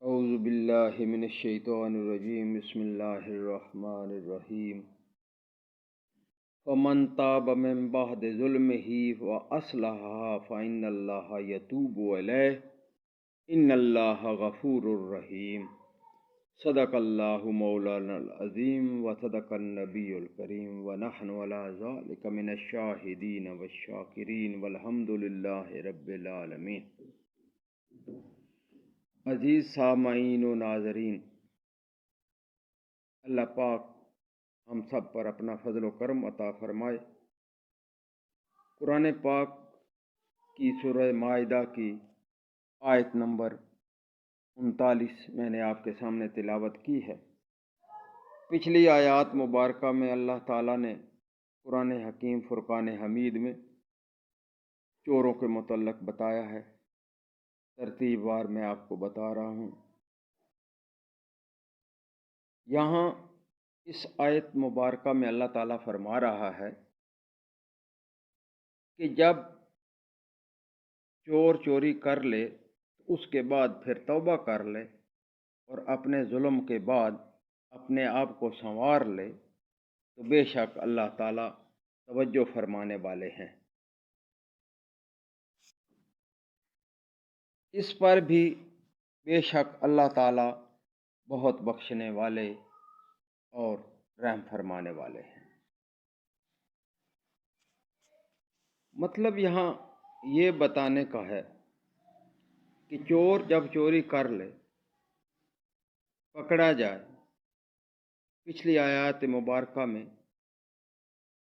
اعوذ باللہ من الشیطان الرجیم بسم اللہ الرحمن الرحیم فمن تاب من بعد ظلمہ واصلح فإن اللہ یتوب علیہ ان اللہ غفور الرحیم۔ صدق اللہ مولانا العظیم وصدق النبی الکریم ونحن علی ذلک من الشاہدین والشاکرین والحمد للہ رب العالمین۔ عزیز سامعین و ناظرین، اللہ پاک ہم سب پر اپنا فضل و کرم عطا فرمائے۔ قرآن پاک کی سورہ مائدہ کی آیت نمبر 39 میں نے آپ کے سامنے تلاوت کی ہے۔ پچھلی آیات مبارکہ میں اللہ تعالیٰ نے قرآن حکیم فرقان حمید میں چوروں کے متعلق بتایا ہے۔ ترتیب وار میں آپ کو بتا رہا ہوں۔ یہاں اس آیت مبارکہ میں اللہ تعالیٰ فرما رہا ہے کہ جب چور چوری کر لے تو اس کے بعد پھر توبہ کر لے اور اپنے ظلم کے بعد اپنے آپ کو سنوار لے تو بے شک اللہ تعالیٰ توجہ فرمانے والے ہیں۔ اس پر بھی بے شک اللہ تعالیٰ بہت بخشنے والے اور رحم فرمانے والے ہیں۔ مطلب یہاں یہ بتانے کا ہے کہ چور جب چوری کر لے، پکڑا جائے، پچھلی آیات مبارکہ میں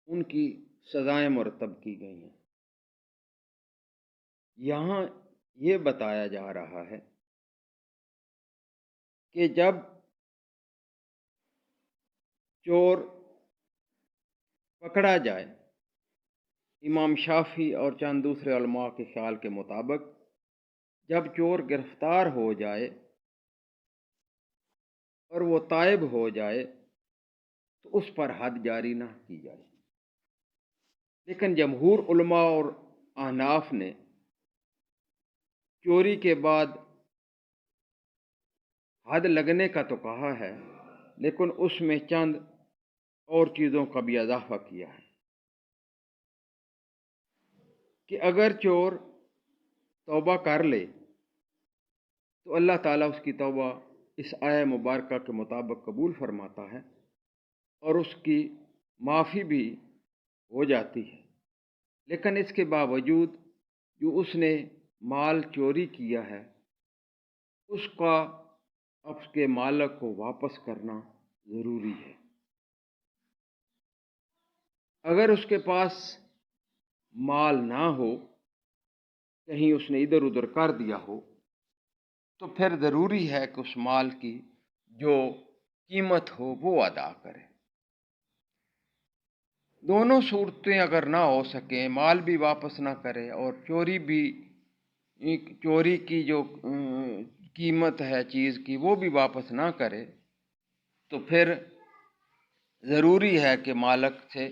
ان کی سزائیں مرتب کی گئی ہیں۔ یہاں یہ بتایا جا رہا ہے کہ جب چور پکڑا جائے، امام شافعی اور چند دوسرے علماء کے خیال کے مطابق جب چور گرفتار ہو جائے اور وہ تائب ہو جائے تو اس پر حد جاری نہ کی جائے، لیکن جمہور علماء اور احناف نے چوری کے بعد حد لگنے کا تو کہا ہے، لیکن اس میں چند اور چیزوں کا بھی اضافہ کیا ہے کہ اگر چور توبہ کر لے تو اللہ تعالیٰ اس کی توبہ اس آیہ مبارکہ کے مطابق قبول فرماتا ہے اور اس کی معافی بھی ہو جاتی ہے۔ لیکن اس کے باوجود جو اس نے مال چوری کیا ہے اس کا اس کے مالک کو واپس کرنا ضروری ہے۔ اگر اس کے پاس مال نہ ہو، کہیں اس نے ادھر ادھر کر دیا ہو، تو پھر ضروری ہے کہ اس مال کی جو قیمت ہو وہ ادا کرے۔ دونوں صورتیں اگر نہ ہو سکیں، مال بھی واپس نہ کرے اور چوری کی جو قیمت ہے چیز کی وہ بھی واپس نہ کرے، تو پھر ضروری ہے کہ مالک سے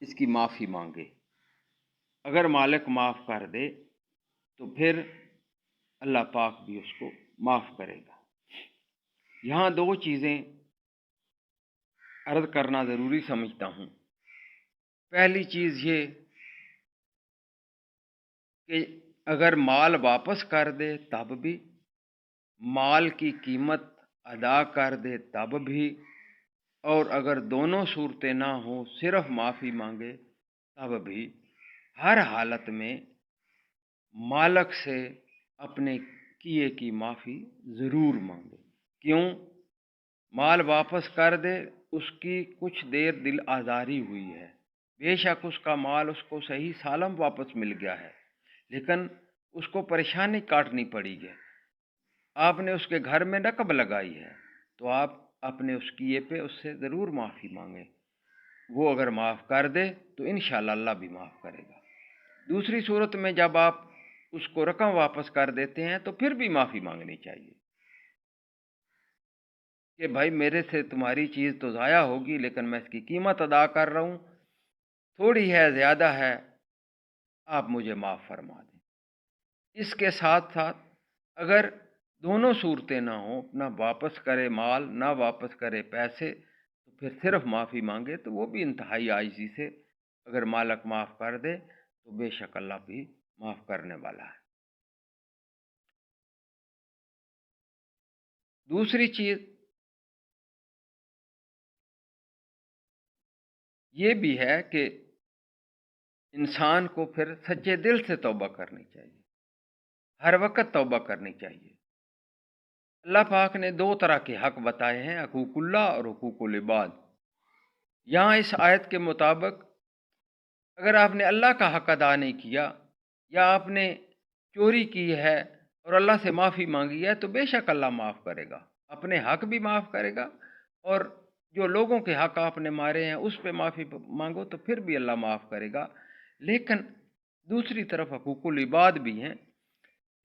اس کی معافی مانگے۔ اگر مالک معاف کر دے تو پھر اللہ پاک بھی اس کو معاف کرے گا۔ یہاں دو چیزیں عرض کرنا ضروری سمجھتا ہوں۔ پہلی چیز یہ کہ اگر مال واپس کر دے تب بھی، مال کی قیمت ادا کر دے تب بھی، اور اگر دونوں صورتیں نہ ہوں صرف معافی مانگے تب بھی، ہر حالت میں مالک سے اپنے کیے کی معافی ضرور مانگے۔ کیوں؟ مال واپس کر دے، اس کی کچھ دیر دل آزاری ہوئی ہے، بے شک اس کا مال اس کو صحیح سالم واپس مل گیا ہے، لیکن اس کو پریشانی کاٹنی پڑی ہے۔ آپ نے اس کے گھر میں نقب لگائی ہے تو آپ اپنے اس کیے پہ اس سے ضرور معافی مانگیں۔ وہ اگر معاف کر دے تو انشاءاللہ اللہ بھی معاف کرے گا۔ دوسری صورت میں جب آپ اس کو رقم واپس کر دیتے ہیں تو پھر بھی معافی مانگنی چاہیے کہ بھائی میرے سے تمہاری چیز تو ضائع ہوگی، لیکن میں اس کی قیمت ادا کر رہا ہوں، تھوڑی ہے زیادہ ہے، آپ مجھے معاف فرما دیں۔ اس کے ساتھ ساتھ اگر دونوں صورتیں نہ ہوں، نہ واپس کرے مال نہ واپس کرے پیسے، تو پھر صرف معافی مانگے تو وہ بھی انتہائی عاجزی سے اگر مالک معاف کر دے تو بے شک اللہ بھی معاف کرنے والا ہے۔ دوسری چیز یہ بھی ہے کہ انسان کو پھر سچے دل سے توبہ کرنی چاہیے، ہر وقت توبہ کرنی چاہیے۔ اللہ پاک نے دو طرح کے حق بتائے ہیں، حقوق اللہ اور حقوق العباد۔ یہاں اس آیت کے مطابق اگر آپ نے اللہ کا حق ادا نہیں کیا یا آپ نے چوری کی ہے اور اللہ سے معافی مانگی ہے تو بے شک اللہ معاف کرے گا، اپنے حق بھی معاف کرے گا، اور جو لوگوں کے حق آپ نے مارے ہیں اس پہ معافی مانگو تو پھر بھی اللہ معاف کرے گا۔ لیکن دوسری طرف حقوق العباد بھی ہیں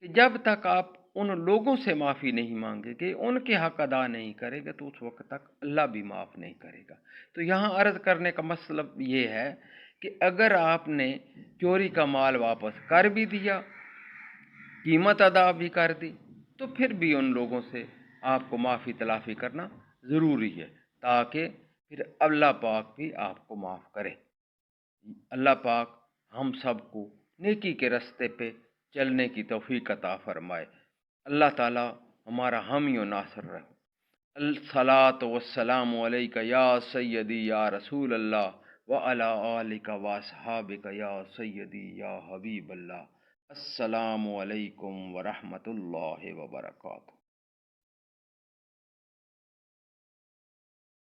کہ جب تک آپ ان لوگوں سے معافی نہیں مانگے گے، ان کے حق ادا نہیں کرے گے تو اس وقت تک اللہ بھی معاف نہیں کرے گا۔ تو یہاں عرض کرنے کا مطلب یہ ہے کہ اگر آپ نے چوری کا مال واپس کر بھی دیا، قیمت ادا بھی کر دی، تو پھر بھی ان لوگوں سے آپ کو معافی تلافی کرنا ضروری ہے تاکہ پھر اللہ پاک بھی آپ کو معاف کرے۔ اللہ پاک ہم سب کو نیکی کے رستے پہ چلنے کی توفیق عطا فرمائے۔ اللہ تعالی ہمارا حامی و ناصر رہے۔ الصلاۃ والسلام علیک یا سیدی یا رسول اللہ وعلی آلک واصحابک یا سیدی یا حبیب اللہ۔ السلام علیکم ورحمۃ اللہ وبرکاتہ۔